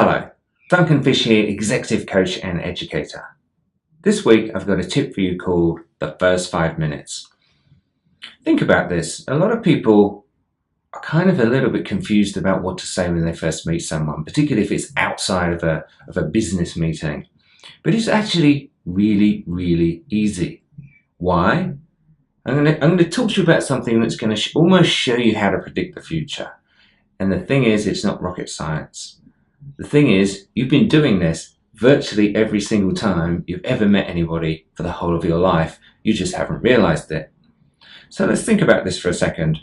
Hello, Duncan here, executive coach and educator. This week I've got a tip for you called the first 5 minutes. Think about this. A lot of people are kind of a little bit confused about what to say when they first meet someone, particularly if it's outside of a business meeting. But it's actually really, really easy. Why? I'm going to talk to you about something that's going to almost show you how to predict the future. And the thing is, it's not rocket science. The thing is, you've been doing this virtually every single time you've ever met anybody for the whole of your life. You just haven't realized it. So let's think about this for a second.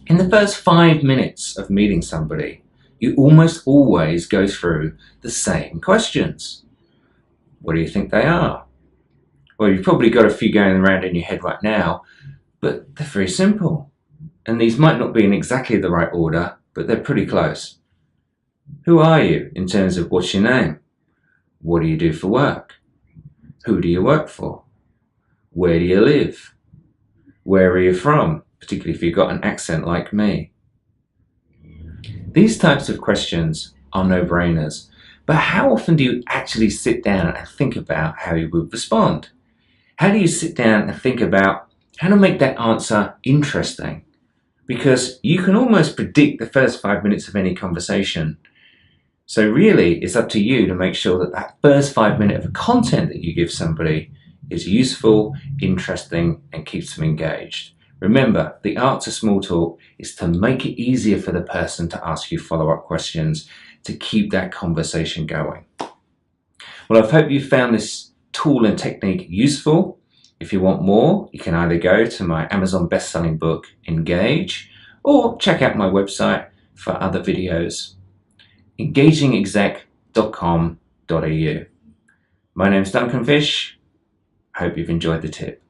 In the first 5 minutes of meeting somebody, you almost always go through the same questions. What do you think they are? Well, you've probably got a few going around in your head right now, but they're very simple. And these might not be in exactly the right order, but they're pretty close. Who are you in terms of what's your name? What do you do for work? Who do you work for? Where do you live? Where are you from, particularly if you've got an accent like me? These types of questions are no-brainers, but how often do you actually sit down and think about how you would respond? How do you sit down and think about how to make that answer interesting? Because you can almost predict the first 5 minutes of any conversation. So really, it's up to you to make sure that that first 5 minutes of content that you give somebody is useful, interesting, and keeps them engaged. Remember, the art to small talk is to make it easier for the person to ask you follow-up questions to keep that conversation going. Well, I hope you found this tool and technique useful. If you want more, you can either go to my Amazon best-selling book, Engage, or check out my website for other videos. engagingexec.com.au. My name's Duncan. I hope you've enjoyed the tip.